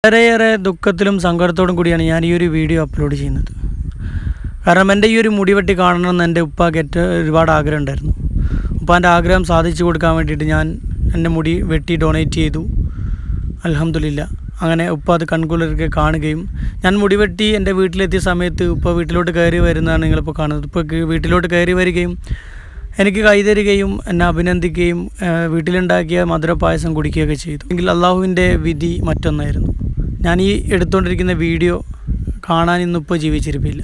വളരെയേറെ ദുഃഖത്തിലും സങ്കടത്തോടും കൂടിയാണ് ഞാൻ ഈ ഒരു വീഡിയോ അപ്ലോഡ് ചെയ്യുന്നത്. കാരണം എൻ്റെ ഈ ഒരു മുടിവെട്ടി കാണണമെന്ന് എൻ്റെ ഉപ്പാക്ക് ഒരുപാട് ആഗ്രഹം ഉണ്ടായിരുന്നു. ഉപ്പാൻ്റെ ആഗ്രഹം സാധിച്ചു കൊടുക്കാൻ വേണ്ടിയിട്ട് ഞാൻ എൻ്റെ മുടി വെട്ടി ഡൊണേറ്റ് ചെയ്തു. അൽഹംദുലില്ലാ. അങ്ങനെ ഉപ്പ അത് കൺകുളിർക്കെ കാണുകയും ഞാൻ മുടിവെട്ടി എൻ്റെ വീട്ടിലെത്തിയ സമയത്ത് ഉപ്പ വീട്ടിലോട്ട് കയറി വരുന്നതാണ് നിങ്ങളിപ്പോൾ കാണുന്നത്. ഉപ്പ വീട്ടിലോട്ട് കയറി വരികയും എനിക്ക് കൈതരുകയും എന്നെ അഭിനന്ദിക്കുകയും വീട്ടിലുണ്ടാക്കിയ മധുരപ്പായസം കുടിക്കുകയൊക്കെ ചെയ്തു. എങ്കിൽ അള്ളാഹുവിൻ്റെ വിധി മറ്റൊന്നായിരുന്നു. ഞാൻ ഈ എടുത്തുകൊണ്ടിരിക്കുന്ന വീഡിയോ കാണാൻ ഇന്നിപ്പോൾ ജീവിച്ചിരിപ്പില്ല.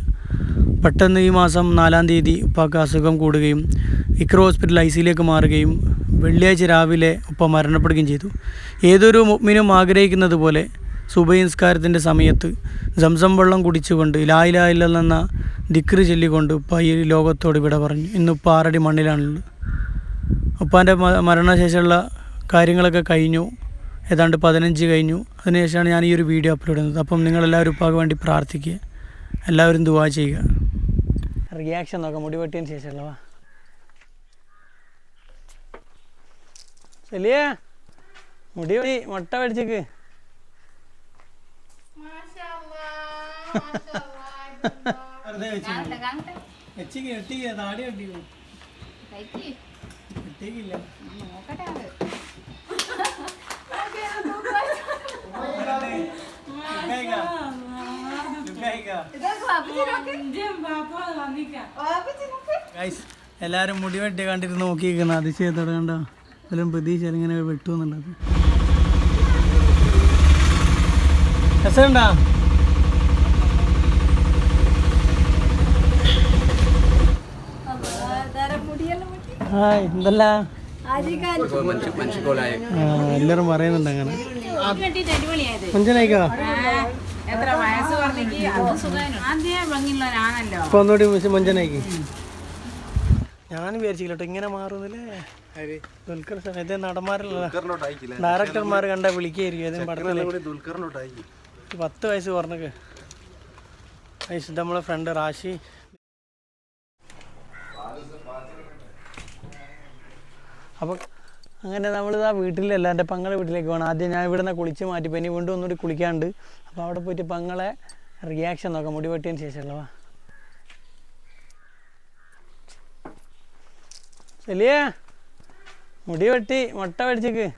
പെട്ടെന്ന് ഈ മാസം 4-ാം തീയതി ഉപ്പാക്ക് അസുഖം കൂടുകയും ഇക്ര ഹോസ്പിറ്റൽ ICUയിലേക്ക് മാറുകയും വെള്ളിയാഴ്ച രാവിലെ ഉപ്പ മരണപ്പെടുകയും ചെയ്തു. ഏതൊരു മുഅ്മിനും ആഗ്രഹിക്കുന്നത് പോലെ സുബഹി നിസ്കാരത്തിൻ്റെ സമയത്ത് സംസം വെള്ളം കുടിച്ചുകൊണ്ട് ലാ ഇലാഹ ഇല്ലല്ലാഹ് എന്ന ദിക്ർ ചൊല്ലിക്കൊണ്ട് ഉപ്പ ഈ ലോകത്തോട് വിട പറഞ്ഞു. ഇന്ന് ഉപ്പ 6 അടി മണ്ണിലാണുള്ളത്. ഉപ്പാൻ്റെ മരണശേഷമുള്ള കാര്യങ്ങളൊക്കെ കഴിഞ്ഞു, ഏതാണ്ട് 15 കഴിഞ്ഞു. അതിനുശേഷമാണ് ഞാൻ ഈ ഒരു വീഡിയോ അപ്ലോഡ് ചെയ്യുന്നത്. അപ്പം നിങ്ങളെല്ലാവരും ഉപ്പാക്ക് വേണ്ടി പ്രാർത്ഥിക്കുക, എല്ലാവരും ദുആ ചെയ്യുക. റിയാക്ഷൻ നോക്കാം മുടി വെട്ടിയതിന് ശേഷമുള്ളവാ. ശരിയേ മുടി വെട്ടി മുട്ട മേടിച്ചേക്ക്. എല്ലാരും മുടി വെട്ടി കണ്ടിട്ട് നോക്കിയിരിക്കുന്ന അതിശയത്തോടെ കണ്ടോ. എല്ലാം പ്രതീക്ഷ ഇങ്ങനെ വെട്ടുമെന്നുള്ളത്. രസമുണ്ടാ? ഹായ്, എന്തല്ല എല്ലാരും പറയുന്നുണ്ട് അങ്ങനെ. മഞ്ചനായിക്കോ ഇപ്പൊ ഒന്നുകൂടി മഞ്ചനായിക്ക്. ഞാൻ വിചാരിച്ചില്ല ഇങ്ങനെ മാറുന്നില്ലേ. ദുൽഖർ ഇത് നടന്മാരല്ല, ഡയറക്ടർമാർ കണ്ടാ വിളിക്കായിരിക്കും. ഏതും പടത്തില് 10 വയസ്സ് പറഞ്ഞൊക്കെ. ഇത് നമ്മളെ ഫ്രണ്ട് റാഷി. അപ്പം അങ്ങനെ നമ്മളിതാ വീട്ടിലല്ല, എൻ്റെ പങ്ങളെ വീട്ടിലേക്ക് പോകണം. ആദ്യം ഞാൻ ഇവിടെ നിന്ന് കുളിച്ച് മാറ്റിപ്പോൾ ഇനി വീണ്ടും ഒന്നുകൂടി കുളിക്കാണ്ട്. അപ്പോൾ അവിടെ പോയിട്ട് പങ്ങളെ റിയാക്ഷൻ നോക്കാം മുടി വെട്ടിയതിന് ശേഷമുള്ളവാ. ശരിയേ മുടി വെട്ടി മുട്ട മേടിച്ചേക്ക്.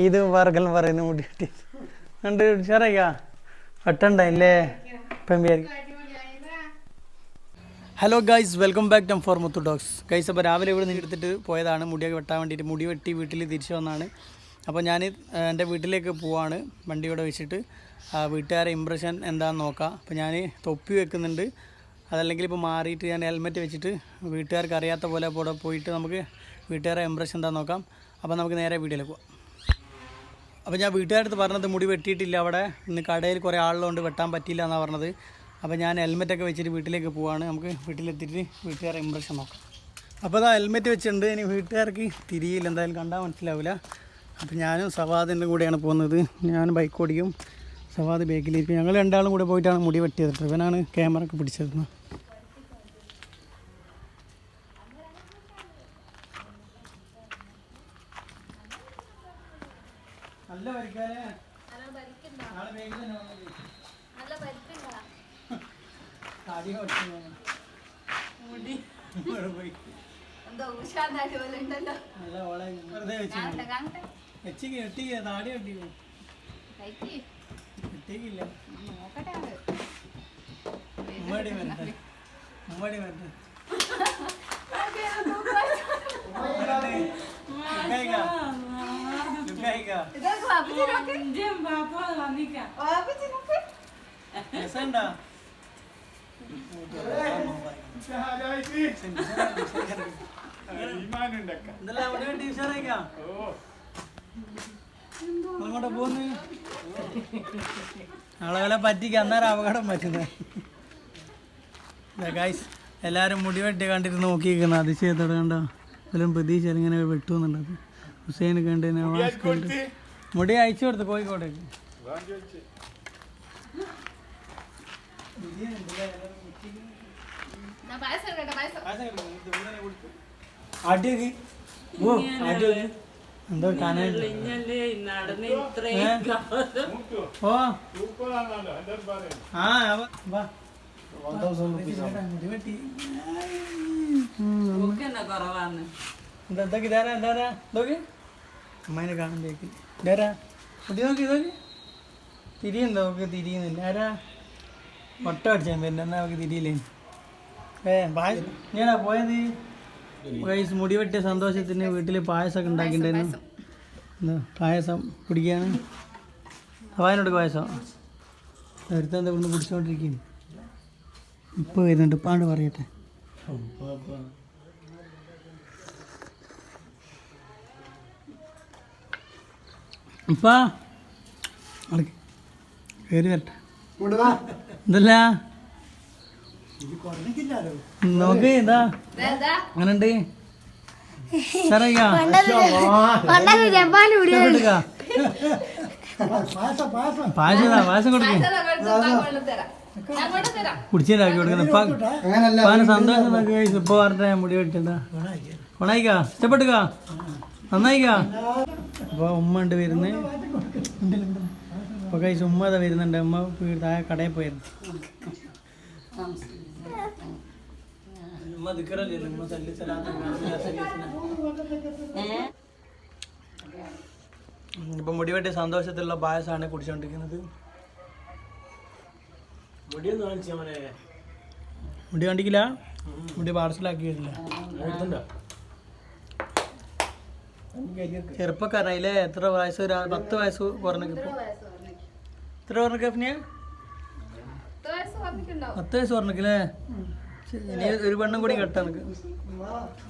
ഇത് വർഗം പറയുന്നു മുടി വെട്ടി കണ്ട് ഉഷാറായിക്കാ വെട്ടണ്ടായില്ലേ പെമ്പിയായിരിക്കും. Hello guys, welcome back to four Muthu dogs. Guys, അപ്പോൾ രാവിലെ ഇവിടെ നിന്ന് എടുത്തിട്ട് പോയതാണ് മുടിയൊക്കെ വെട്ടാൻ വേണ്ടിയിട്ട്. മുടി വെട്ടി വീട്ടിൽ തിരിച്ചു വന്നതാണ്. അപ്പോൾ ഞാൻ എൻ്റെ വീട്ടിലേക്ക് പോവാണ് വണ്ടിയോടെ വെച്ചിട്ട്. വീട്ടുകാരെ ഇമ്പ്രഷൻ എന്താണെന്ന് നോക്കാം. അപ്പോൾ ഞാൻ തൊപ്പി വെക്കുന്നുണ്ട്, അതല്ലെങ്കിൽ ഇപ്പോൾ മാറിയിട്ട് ഞാൻ ഹെൽമെറ്റ് വെച്ചിട്ട് വീട്ടുകാർക്ക് അറിയാത്ത പോലെ അവിടെ പോയിട്ട് നമുക്ക് വീട്ടുകാരെ ഇമ്പ്രഷൻ എന്താണെന്ന് നോക്കാം. അപ്പോൾ നമുക്ക് നേരെ വീട്ടിലേക്ക് പോകാം. അപ്പോൾ ഞാൻ വീട്ടുകാരടുത്ത് പറഞ്ഞത് മുടി വെട്ടിയിട്ടില്ല, അവിടെ ഇന്ന് കടയിൽ കുറേ ആളുകളുണ്ട്, വെട്ടാൻ പറ്റിയില്ല എന്നാണ് പറഞ്ഞത്. അപ്പോൾ ഞാൻ ഹെൽമെറ്റൊക്കെ വെച്ചിട്ട് വീട്ടിലേക്ക് പോവാണ്. നമുക്ക് വീട്ടിലെത്തിയിട്ട് വീട്ടുകാരെ ഇമ്പ്രഷൻ നോക്കാം. അപ്പോൾ അതാ ഹെൽമെറ്റ് വെച്ചിട്ടുണ്ട്. ഇനി വീട്ടുകാർക്ക് തിരിയില്ല, എന്തായാലും കണ്ടാൽ മനസ്സിലാവില്ല. അപ്പോൾ ഞാനും സവാദിൻ്റെ കൂടെയാണ് പോകുന്നത്. ഞാൻ ബൈക്ക് ഓടിക്കും, സവാദ് ബാക്കിലിരിക്കും. ഞങ്ങൾ രണ്ടാളും കൂടെ പോയിട്ടാണ് മുടി വെട്ടിയത്. ഇവനാണ് ക്യാമറ ഒക്കെ പിടിച്ചത്. നല്ല പരിക്കാരെ അങ്ങോട്ട് പോന്ന് ആളുകളെ പറ്റിക്ക് അന്നേരം അപകടം പറ്റുന്നത്. ഗൈസ്, എല്ലാവരും മുടി വെട്ടി കണ്ടിട്ട് നോക്കിയിരിക്കുന്ന അതിശയത്തോടെ കണ്ടോ. എല്ലാം പ്രതീക്ഷ ഇങ്ങനെ വെട്ടുമെന്നുള്ളത്. ഹുസൈൻ കണ്ട് നവാസ് കണ്ട് മുടി അയച്ചു കൊടുത്ത് കോഴിക്കോട്ടേക്ക്. അടിയൊക്കെ എന്തോ കാണാൻ ഓ ആ വാ എന്തൊക്കെ ഇതാരാ എന്താരാ നോക്കി അമ്മേനെ കാണാൻ തേക്ക് ഇതാരാ കുട്ടി നോക്കി നോക്കി തിരിയുണ്ടോ നമുക്ക് തിരിയുന്നില്ല ആരാ മുട്ട അടിച്ചാൽ പിന്നെ എന്നാ നമുക്ക് തിരിയില്ലേ ഞാനാ പോയത് വയസ്സ് മുടി വെട്ടിയ സന്തോഷത്തിന് വീട്ടിൽ പായസമൊക്കെ ഉണ്ടാക്കിയിട്ടുണ്ടായിരുന്നു പായസം കുടിക്കാണ് അവനോട് പായസം ഒരുത്തൻ എന്താ ഇവിടുന്ന് കുടിച്ചോണ്ടിരിക്കുന്നു ഇപ്പോൾ വരുന്നുണ്ട് ഇപ്പാണ്ട് പറയട്ടെ ഇപ്പാ കയറി വരട്ടെ എന്തല്ല നോക്ക് എന്താ അങ്ങനുണ്ട് പായസം കൊടുക്കേ കുടിച്ചിട്ടാക്കി കൊടുക്കുന്ന സന്തോഷം നോക്കി ഇപ്പൊ പറഞ്ഞ മുടി വെട്ടിണ്ട കൊണായിക്കാ ഇഷ്ടപ്പെട്ടുക്കാ നന്നായിക്കാ അപ്പൊ ഉമ്മ ഉണ്ട് വരുന്നത് അപ്പൊ കഴിച്ച് ഉമ്മ അതാ വരുന്നുണ്ട് ഉമ്മ താഴെ കടയിൽ പോയിരുന്നു ഇപ്പൊ മുടി വെട്ടിയ സന്തോഷത്തിലുള്ള പായസമാണ് കുടിച്ചോണ്ടിരിക്കുന്നത് മുടി കണ്ടിക്കില്ല മുടി പാർസലാക്കിയിട്ടില്ല ചെറുപ്പക്കാരായില്ലേ എത്ര വയസ്സ് 10 വയസ്സ് കുറഞ്ഞിപ്പോ എത്ര പറഞ്ഞ കഫിനിയ 10 വയസ്സ് പറഞ്ഞില്ലേ ഇനി ഒരു പെണ്ണും കൂടി കെട്ടാ നിനക്ക്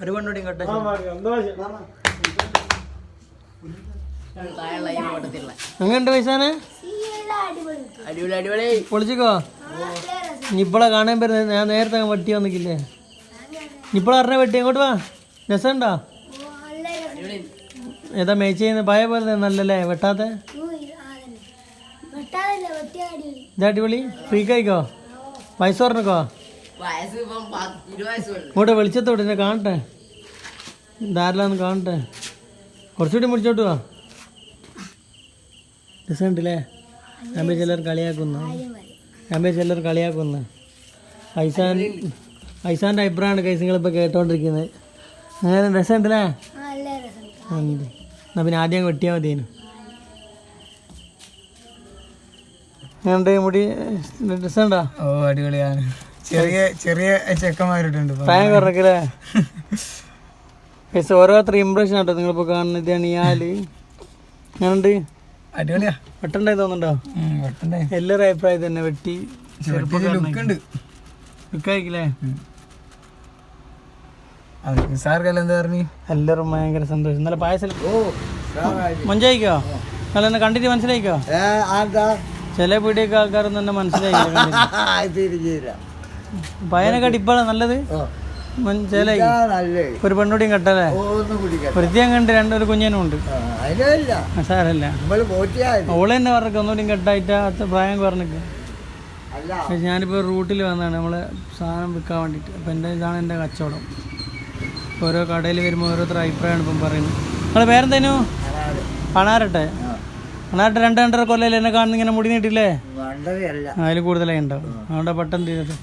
ഒരു പെണ്ണുകൂടി കെട്ടാ എങ്ങനെയുണ്ട് പൈസാന് പൊളിച്ചിക്കോ ഇനിയിപ്പോളെ കാണാൻ പറ്റുന്നത് ഞാൻ നേരത്തെ വെട്ടി വന്നിക്കില്ലേ ഇനിയിപ്പോളെ അറിഞ്ഞ വെട്ടി അങ്ങോട്ട് വാ രസമുണ്ടോ ഏതാ മേച്ച് ചെയ്യുന്ന പഴയ പോലെ നല്ലല്ലേ വെട്ടാത്ത ഇത് അടിപൊളി ഫ്രീ കഴിക്കോ വയസ്സ് പറഞ്ഞോ ഇങ്ങോട്ട് വെളിച്ചത്തോട്ട് എന്നെ കാണട്ടെ ധാരാളന്ന് കാണട്ടെ കുറച്ചുകൂടി മുടിച്ചോട്ട് വാ രസമുണ്ടല്ലേ ഞാൻ ചിലർ കളിയാക്കുന്നു ഐസാൻ്റെ അഭിപ്രായമാണ് കൈസ് നിങ്ങളിപ്പോൾ കേട്ടോണ്ടിരിക്കുന്നത് അങ്ങനെ രസമുണ്ടല്ലേ എന്നാ പിന്നെ ആദ്യം വെട്ടിയാൽ മതിയേനു എങ്ങനെയുണ്ട് മുടി രസമുണ്ടോ ഓ അടിപൊളിയാണ് ചെറിയ ചെറിയ ചെക്കന്മാരുണ്ട് പ്രായം കുറക്കല്ലേ കൈസ് ഓരോരുത്തർ ഇമ്പ്രഷൻ ആട്ടോ നിങ്ങളിപ്പോൾ കാണുന്നത് ഇതാണ് ഇയാള് ഞാനുണ്ട് അടിപൊളിയാ വെട്ടണ്ടായി തോന്നുന്നുണ്ടോ എല്ലാവരും അഭിപ്രായം തന്നെ വെട്ടി ലുക്കായിക്കില്ലേ സാർക്കെല്ലാം എന്താ പറഞ്ഞു എല്ലാവരും ഭയങ്കര സന്തോഷം നല്ല പായസം മഞ്ചായിക്കോ നല്ല എന്നെ കണ്ടിട്ട് മനസ്സിലായിക്കോ ചില വീടിയൊക്കെ ആൾക്കാരൊന്നും തന്നെ മനസ്സിലായില്ല പയ്യനെക്കാട്ടി ഇപ്പോഴാണ് നല്ലത് ചിലായി ഒരു പെണ്ണുടിയും കെട്ടല്ലേ വൃത്തിയാൻ കണ്ട് ഒരു കുഞ്ഞനും ഉണ്ട് സാരല്ല ഓള് തന്നെ പറഞ്ഞ ഒന്നുകൂടിയും കെട്ടായിട്ട് പ്രായം കുറഞ്ഞിട്ട് ഞാനിപ്പോൾ റൂട്ടിൽ വന്നതാണ് നമ്മളെ സാധനം വിൽക്കാൻ വേണ്ടിയിട്ട് അപ്പം ഇതാണ് എൻ്റെ കച്ചവടം ഓരോ കടയിൽ വരുമ്പോൾ ഓരോരുത്തർ അഭിപ്രായമാണ് ഇപ്പം പറയുന്നത് നിങ്ങളെ പേരെന്തേനു പണാരട്ടെ 2-2.5 കൊല്ലം എന്നെ കാണുന്ന ഇങ്ങനെ മുടി നീട്ടില്ലേ അതിൽ കൂടുതലായി ഉണ്ടാവും അതുകൊണ്ട് പെട്ടെന്ന് തീരത്ത്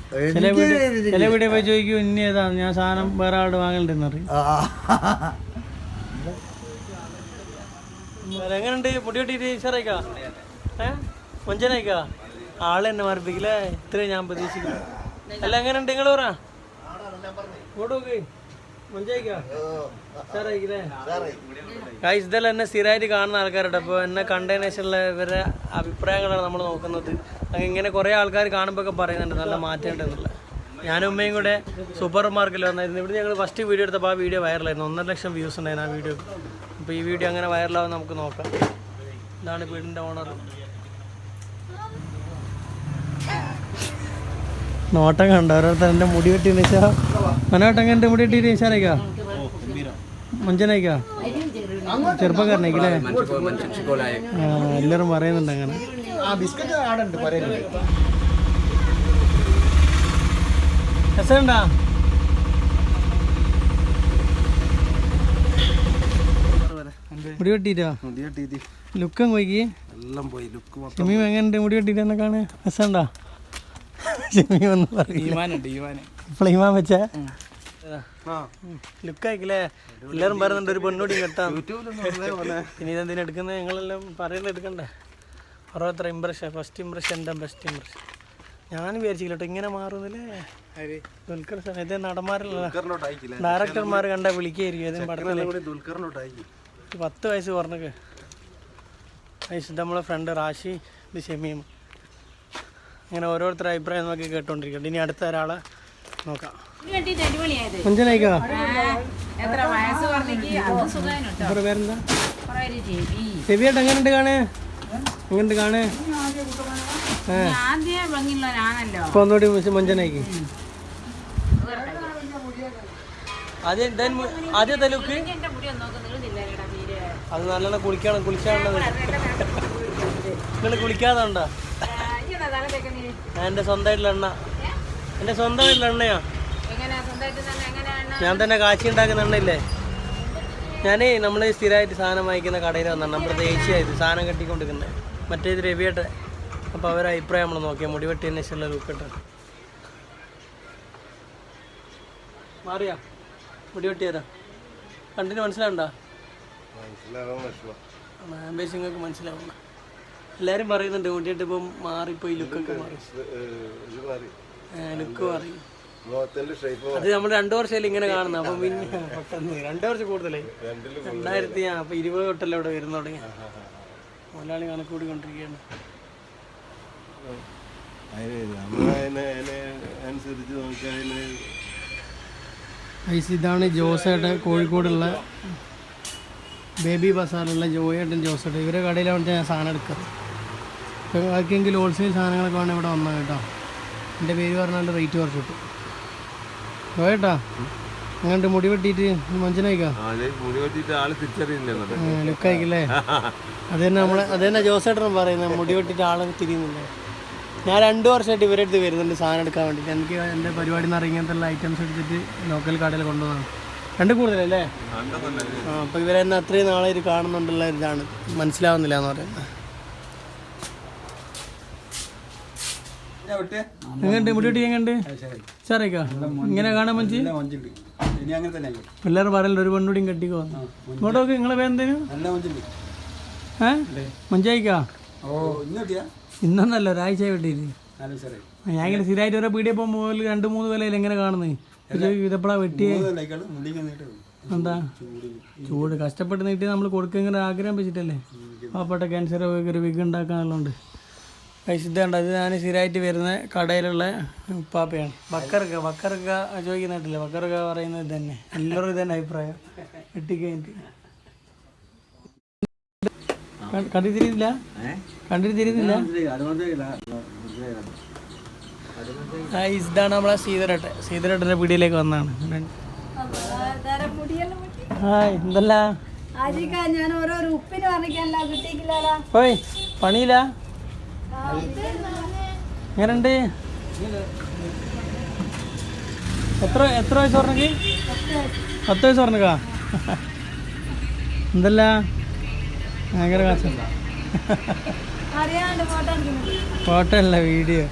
ചില വീഡിയോ പോയി ചോദിക്കൂ ഇനി ഏതാ ഞാൻ സാധനം വേറെ ആളുടെ വാങ്ങലുണ്ടെന്ന് പറയും എങ്ങനെയുണ്ട് മുടി വെട്ടിയിട്ട് ഈശ്വരായിക്കാ കൊഞ്ചനായിക്കാ ആള് തന്നെ മറിപ്പിക്കില്ലേ ഇത്രയും ഞാൻ പ്രതീക്ഷിക്കില്ല അല്ല എങ്ങനെയുണ്ട് നിങ്ങൾ പറ ഇങ്ങോട്ട് നോക്ക് ഇതെല്ലാം എന്നെ സ്ഥിരമായിട്ട് കാണുന്ന ആൾക്കാരുണ്ട് അപ്പോൾ എന്നെ കണ്ടതിന് ശേഷമുള്ള ഇവരുടെ അഭിപ്രായങ്ങളാണ് നമ്മൾ നോക്കുന്നത്. ഇങ്ങനെ കുറേ ആൾക്കാർ കാണുമ്പോൾ ഒക്കെ പറയുന്നുണ്ട് നല്ല മാറ്റം ഉണ്ടെന്നുള്ള. ഞാനും ഉമ്മയും കൂടെ സൂപ്പർ മാർക്കറ്റിൽ വന്നായിരുന്നു. ഇവിടെ ഞങ്ങൾ ഫസ്റ്റ് വീഡിയോ എടുത്തപ്പോൾ ആ വീഡിയോ വൈറലായിരുന്നു. 1.5 ലക്ഷം വ്യൂസ് ഉണ്ടായിരുന്നു ആ വീഡിയോ. അപ്പോൾ ഈ വീഡിയോ അങ്ങനെ വൈറലാവും നമുക്ക് നോക്കാം. ഇതാണ് വീടിൻ്റെ ഓണർ. നോട്ടം കണ്ടോ ഓരോരുത്തർ എൻ്റെ മുടി വെട്ടി വെച്ചാൽ മനോട്ടം എൻ്റെ മുടി വെട്ടി വെച്ചാലേക്കാ മഞ്ചനായിക്കാ ചെറുപ്പക്കാരനേക്കല്ലേ? എല്ലാവരും പറയുന്നുണ്ട് അങ്ങനെ. രസമുണ്ടാ? മുടി വെട്ടിട്ടോ ലുക്കും പോയിക്ക് എല്ലാം പോയി ലുക്ക് ഷമീം എങ്ങനെയുണ്ട് മുടി വെട്ടിട്ടെന്നെ കാണാൻ രസമുണ്ടോ ഷമീം ഒന്ന് പറയും ഇപ്പോൾ ഈമാൻ വെച്ചേ ലുക്കായിക്കില്ലേ എല്ലാവരും പറയുന്നുണ്ട് ഒരു പെണ്ണോടിയും കെട്ടാം ഇനി ഇതെന്തിനാ എടുക്കുന്നത് ഞങ്ങളെല്ലാം പറയുന്നത് എടുക്കണ്ടേ ഓരോരുത്തർ ഇമ്പ്രഷൻ ഫസ്റ്റ് ഇമ്പ്രഷൻ എന്താ ബെസ്റ്റ് ഇമ്പ്രഷൻ ഞാൻ വിചാരിച്ചില്ല കേട്ടോ ഇങ്ങനെ മാറുന്നില്ലേ ദുൽഖർ ഇത് നടന്മാരല്ല ഡയറക്ടർമാർ കണ്ടാൽ വിളിക്കായിരിക്കും ഏതെങ്കിലും പടത്തിൽ 10 വയസ്സ് പറഞ്ഞൊക്കെ ഇത് നമ്മളെ ഫ്രണ്ട് റാഷി ഇത് ഷമീം അങ്ങനെ ഓരോരുത്തരുടെ അഭിപ്രായം നോക്കി കേട്ടോണ്ടിരിക്കട്ടെ ഇനി അടുത്ത ഒരാളെ നോക്കാം മഞ്ചനായിക്കോ പേരെന്താ ചെവിയായിട്ട് എങ്ങനെയുണ്ട് കാണേ എങ്ങനെയുണ്ട് കാണേ ഇപ്പൊ ഒന്നുകൂടി മഞ്ചനായിക്ക് ആദ്യത്തെ ലുക്ക് അത് നല്ലോണം കുളിച്ചാണുള്ളത് നിങ്ങൾ കുളിക്കാതെ ഉണ്ടോ എൻ്റെ സ്വന്തമായിട്ടുള്ള എണ്ണയാ ഞാൻ തന്നെ കാച്ചി ഉണ്ടാക്കുന്ന എണ്ണയില്ലേ ഞാനേ നമ്മൾ സ്ഥിരമായിട്ട് സാധനം വാങ്ങിക്കുന്ന കടയിൽ വന്നാണ് നമ്മുടെ ദേശീയമായിട്ട് സാധനം കെട്ടിക്കൊണ്ടിരിക്കുന്നത് മറ്റേത് രവിയായിട്ട് അപ്പോൾ അവരെ അഭിപ്രായം നമ്മൾ നോക്കിയാൽ മുടി വെട്ടിയതിന് ശേഷമുള്ള ലുക്ക് ഇട്ട മാറിയാ മുടി വെട്ടിയതാ കണ്ടിന് മനസ്സിലാവണ്ട നിങ്ങൾക്ക് മനസ്സിലാവണ്ട എല്ലാവരും പറയുന്നുണ്ട് മുടിയിട്ട് ഇപ്പം മാറിപ്പോയി ലുക്കൊക്കെ മാറി ലുക്ക് മാറി അത് നമ്മൾ 2 വർഷമല്ലേ ഇങ്ങനെ കാണുന്നത് അപ്പം പിന്നെ പെട്ടെന്ന് 2 വർഷം കൂടുതലായി 2020 തൊട്ടല്ലേ ഇവിടെ വരുന്ന തുടങ്ങി മലയാളി കണക്ക് കൂടിക്കൊണ്ടിരിക്കുകയാണ് ഇതാണ് ജോസേട്ടൻ കോഴിക്കോടുള്ള ബേബി ബസാറിലുള്ള ജോയേട്ടൻ ജോസേട്ടൻ ഇവരെ കടയിലാണ് ഞാൻ സാധനം എടുക്കുന്നത് ഇപ്പോൾ ആർക്കെങ്കിലും ഹോൾസെയിൽ സാധനങ്ങളൊക്കെ വേണം ഇവിടെ വന്നാൽ കേട്ടോ എൻ്റെ പേര് പറഞ്ഞാൽ റേറ്റ് കുറച്ച് കിട്ടും ജോയേട്ടാ അങ്ങോട്ട് മുടി വെട്ടിയിട്ട് മഞ്ചനായിക്കാ ലുക്കായിക്കല്ലേ അത് തന്നെ ജോസേട്ടൻ പറയുന്നത് മുടി വെട്ടിയിട്ട് ആളെ തിരിയുന്നില്ല ഞാൻ 2 വർഷമായിട്ട് ഇവരെ അടുത്ത് വരുന്നുണ്ട് സാധനം എടുക്കാൻ വേണ്ടിയിട്ട് എനിക്ക് എൻ്റെ പരിപാടി നിന്ന് ഇറങ്ങിയത്തുള്ള ഐറ്റംസ് എടുത്തിട്ട് ലോക്കൽ കടയിൽ കൊണ്ടുവന്നതാണ് 2 കൂടുതലല്ലേ അപ്പോൾ ഇവരെന്നെ അത്രയും നാളെ ഇത് കാണുന്നുണ്ടുള്ള ഇതാണ് മനസ്സിലാവുന്നില്ല എന്ന് പറയുന്നത് എങ്ങനെയുണ്ട് മുടി വെട്ടി എങ്ങനെയുണ്ട് സാറേക്കാ ഇങ്ങനെ കാണാൻ മഞ്ചി എല്ലാവരും പറയല്ലോ ഒരു പെണ്ണുടിയും കെട്ടിക്കോ ഇങ്ങോട്ടൊക്കെ നിങ്ങളെ പേരെന്തേനും മഞ്ചായിക്കാ ഇന്നൊന്നല്ല ഒരാഴ്ച വെട്ടിയിട്ട് ഞാൻ ഇങ്ങനെ സ്ഥിരമായിട്ട് ഓരോ പീടിയ പോകുമ്പോൾ 2-3 വിലയിൽ എങ്ങനെ കാണുന്നത് ഇതെപ്പോഴാ വെട്ടിയേ എന്താ ചൂട് കഷ്ടപ്പെട്ട് നീട്ടി നമ്മൾ കൊടുക്കുന്ന ആഗ്രഹം വെച്ചിട്ടല്ലേ പാവപ്പെട്ട ക്യാൻസർ ഒരു വിഗ് ഉണ്ടാക്കാനുള്ളതുകൊണ്ട് പൈസ ഇത് ഞാൻ സ്ഥിരമായിട്ട് വരുന്ന കടയിലുള്ള ഉപ്പാപ്പയാണ് ബക്കർക്ക ചോദിക്കുന്നിട്ടില്ല ബക്കർക്ക പറയുന്നത് ഇത് തന്നെ എല്ലാവരും ഇത് തന്നെ അഭിപ്രായം വെട്ടിക്കഴിഞ്ഞിട്ട് കണ്ടിട്ടിരുന്നില്ല ഇതാണ് നമ്മളെ സീതരേട്ടൻ്റെ പീടിയിലേക്ക് വന്നതാണ് ഹായ് എന്തല്ല ഓയ് പണിയില്ല എങ്ങനെയുണ്ട് എത്ര വയസ്സ് പറഞ്ഞെങ്കിൽ 10 വയസ്സ് പറഞ്ഞക്കാ എന്തല്ല ഭയങ്കര കാശ ഫോട്ടോ അല്ല വീഡിയോ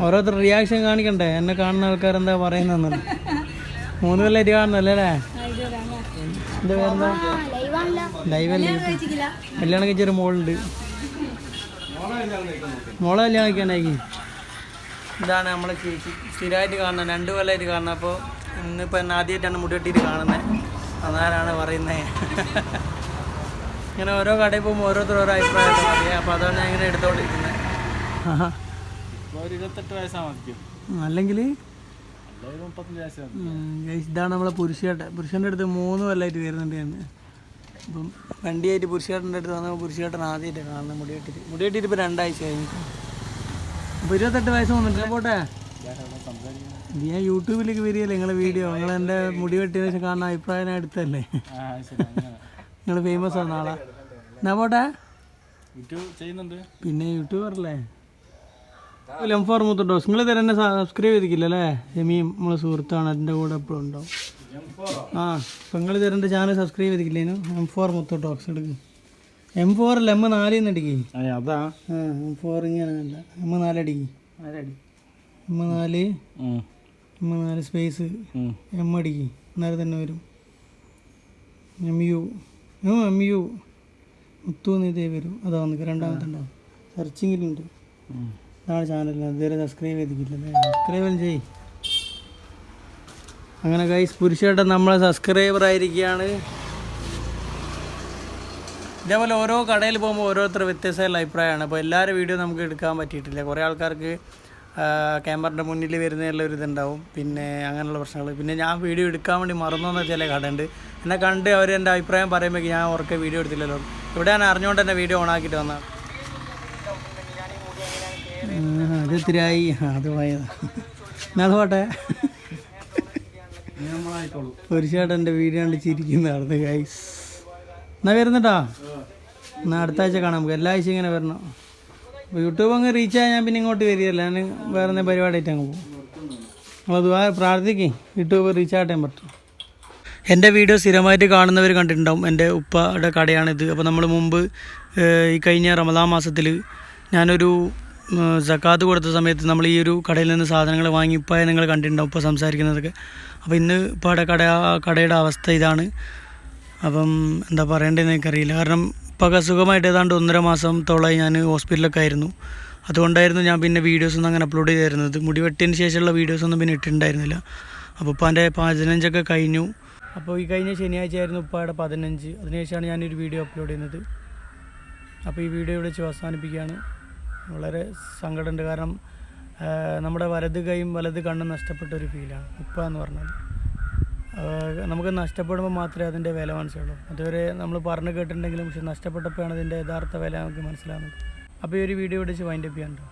ഓരോരുത്തർ റിയാക്ഷൻ കാണിക്കണ്ടേ എന്നെ കാണുന്ന ആൾക്കാർ എന്താ പറയുന്നതെന്ന് 3 കൊല്ലമായിട്ട് കാണുന്നല്ലേ അല്ലേ എന്താ പേരെന്താ ലൈവല്ലേ കല്യാണം കഴിച്ചൊരു മോളുണ്ട് മോളെ കല്യാണം കഴിക്കാനായി ഇതാണ് നമ്മളെ ചേച്ചി സ്ഥിരമായിട്ട് കാണുന്നത് 2 കൊല്ലമായിട്ട് കാണുന്നത് അപ്പോൾ ഇന്നിപ്പോൾ എന്നെ ആദ്യമായിട്ടാണ് മുടി വെട്ടിയിട്ട് കാണുന്നത് അതാരാണ് പറയുന്നത് ഇങ്ങനെ ഓരോ കടയിൽ പോകുമ്പോൾ ഓരോരുത്തർ ഓരോ അഭിപ്രായമായിട്ട് പറയാം അപ്പോൾ അതാണ് ഞാൻ ഇങ്ങനെ എടുത്തോണ്ടിരിക്കുന്നത് 28 വയസ്സാണ് അല്ലെങ്കിൽ ഇതാണ് നമ്മളെ പുരുഷൻ്റെ അടുത്ത് 3 കൊല്ലമായിട്ട് വരുന്നുണ്ട് ഞാൻ അപ്പം വണ്ടിയായിട്ട് പുരുഷേട്ടൻ്റെ അടുത്ത് വന്നപ്പോൾ പുരുഷേട്ടൻ ആദ്യമായിട്ട് കാണുന്നത് മുടി വെട്ടിയിട്ട് ഇപ്പോൾ 2 ആഴ്ച കഴിഞ്ഞു അപ്പോൾ 28 വയസ്സ് വന്നിട്ടില്ല പോട്ടെ ഞാൻ യൂട്യൂബിലേക്ക് വരികയല്ലേ നിങ്ങളെ വീഡിയോ നിങ്ങളെൻ്റെ മുടി വെട്ടിയതിന് ശേഷം കാണുന്ന അഭിപ്രായം എടുത്തല്ലേ നിങ്ങൾ ഫേമസ് ആണ് നാളെ എന്നാ പോട്ടെ പിന്നെ യൂട്യൂബറല്ലേ M4 മുത്തോട്ടോ നിങ്ങൾ തന്നെ സബ്സ്ക്രൈബ് ചെയ്തിട്ടില്ലല്ലേ ഷമീം നമ്മളെ സുഹൃത്താണ് അതിൻ്റെ കൂടെ എപ്പോഴും ഉണ്ടാവും ആ ഇപ്പം നിങ്ങൾ തരേണ്ട ചാനൽ സബ്സ്ക്രൈബ് ചെയ്തിട്ടില്ലേനു M4 മൊത്തം ടോക്സ് എടുക്കും M4 അല്ല M4 എന്ന് അടിക്കേ അതാ M4 ഇങ്ങനെയല്ല M4 അടിക്കും M4 സ്പേസ് M അടിക്കും അന്നേരം തന്നെ വരും MU മുത്തൂന്ന് ഇതേ വരും അതാ വന്നിട്ട് രണ്ടാമത്തെ ഉണ്ടാവും സെർച്ചിങ്ങിലുണ്ട് ഇതാണ് ചാനൽ ഇതുവരെ സബ്സ്ക്രൈബ് ചെയ്തിട്ടില്ല സബ്സ്ക്രൈബ് ചെയ്യ് അങ്ങനെ ഗൈസ് പുരുഷേട്ടൻ നമ്മളെ സബ്സ്ക്രൈബർ ആയിരിക്കുകയാണ് ഇതേപോലെ ഓരോ കടയിൽ പോകുമ്പോൾ ഓരോരുത്തർ വ്യത്യസ്തമായുള്ള അഭിപ്രായമാണ് അപ്പോൾ എല്ലാവരും വീഡിയോ നമുക്ക് എടുക്കാൻ പറ്റിയിട്ടില്ല കുറേ ആൾക്കാർക്ക് ക്യാമറയുടെ മുന്നിൽ വരുന്നതിലുള്ള ഒരു ഇതുണ്ടാവും പിന്നെ അങ്ങനെയുള്ള പ്രശ്നങ്ങൾ പിന്നെ ഞാൻ വീഡിയോ എടുക്കാൻ വേണ്ടി മറന്നുവെന്ന ചില കടയുണ്ട് എന്നെ കണ്ട് അവർ എൻ്റെ അഭിപ്രായം പറയുമ്പോൾ ഞാൻ ഉറക്കെ വീഡിയോ എടുത്തില്ലല്ലോ ഇവിടെ ഞാൻ അറിഞ്ഞുകൊണ്ട് തന്നെ വീഡിയോ ഓണാക്കിയിട്ട് വന്നതാണ് അത് ഇത്തിരിയായി അത് പോയതാ അത് പോട്ടെ ഒരു ചേട്ടൻ എൻ്റെ വീഡിയോ കണ്ട് ചിരിക്കുന്നതാണ് ഗൈസ് എന്നാൽ വരുന്നുട്ടാ എന്നാൽ അടുത്ത ആഴ്ച കാണാം നമുക്ക് എല്ലാ ആഴ്ച ഇങ്ങനെ വരണം അപ്പോൾ യൂട്യൂബ് അങ്ങ് റീച്ച് ആയാൽ ഞാൻ പിന്നെ ഇങ്ങോട്ട് വരികയല്ല ഞാൻ വേറെ എന്തെങ്കിലും പരിപാടിയായിട്ട് അങ്ങ് പോകും നമ്മളത് പ്രാർത്ഥിക്കും യൂട്യൂബ് റീച്ച് ആകട്ടെ പറ്റും എൻ്റെ വീഡിയോ സ്ഥിരമായിട്ട് കാണുന്നവർ കണ്ടിട്ടുണ്ടാവും എൻ്റെ ഉപ്പയുടെ കടയാണിത് അപ്പോൾ നമ്മൾ മുമ്പ് ഈ കഴിഞ്ഞ റമദാൻ മാസത്തിൽ ഞാനൊരു സക്കാത്ത് കൊടുത്ത സമയത്ത് നമ്മൾ ഈ ഒരു കടയിൽ നിന്ന് സാധനങ്ങൾ വാങ്ങി ഉപ്പായ നിങ്ങൾ കണ്ടിട്ടുണ്ടാവും ഉപ്പ സംസാരിക്കുന്നതൊക്കെ അപ്പോൾ ഇന്ന് ഉപ്പയുടെ കടയുടെ അവസ്ഥ ഇതാണ് അപ്പം എന്താ പറയേണ്ടതെന്ന് എനിക്കറിയില്ല കാരണം ഉപ്പൊക്കെ സുഖമായിട്ട് ഏതാണ്ട് 1.5 മാസത്തോളമായി ഞാൻ ഹോസ്പിറ്റലൊക്കെ ആയിരുന്നു അതുകൊണ്ടായിരുന്നു ഞാൻ പിന്നെ വീഡിയോസൊന്നും അങ്ങനെ അപ്ലോഡ് ചെയ്തായിരുന്നത് മുടി വെട്ടിയതിന് ശേഷമുള്ള വീഡിയോസൊന്നും പിന്നെ ഇട്ടിട്ടുണ്ടായിരുന്നില്ല അപ്പോൾ ഉപ്പാൻ്റെ 15 കഴിഞ്ഞു അപ്പോൾ ഈ കഴിഞ്ഞ ശനിയാഴ്ച ആയിരുന്നു ഉപ്പയുടെ 15 അതിനുശേഷമാണ് ഞാനൊരു വീഡിയോ അപ്ലോഡ് ചെയ്യുന്നത് അപ്പോൾ ഈ വീഡിയോ ഇവിടെ വെച്ച് അവസാനിപ്പിക്കുകയാണ് വളരെ സങ്കടമുണ്ട് കാരണം നമ്മുടെ വലത് കൈയും വലത് കണ്ണും നഷ്ടപ്പെട്ട ഒരു ഫീലാണ് ഉപ്പ എന്ന് പറഞ്ഞാൽ നമുക്ക് നഷ്ടപ്പെടുമ്പോൾ മാത്രമേ അതിൻ്റെ വില മനസ്സിലുള്ളൂ അതുവരെ നമ്മൾ പറഞ്ഞു കേട്ടിട്ടുണ്ടെങ്കിലും പക്ഷെ നഷ്ടപ്പെട്ടപ്പോഴാണ് അതിൻ്റെ യഥാർത്ഥ വില നമുക്ക് മനസ്സിലാകുന്നത് അപ്പോൾ ഈ ഒരു വീഡിയോ വെച്ച് വൈൻഡപ്പ് ചെയ്യാനുണ്ടോ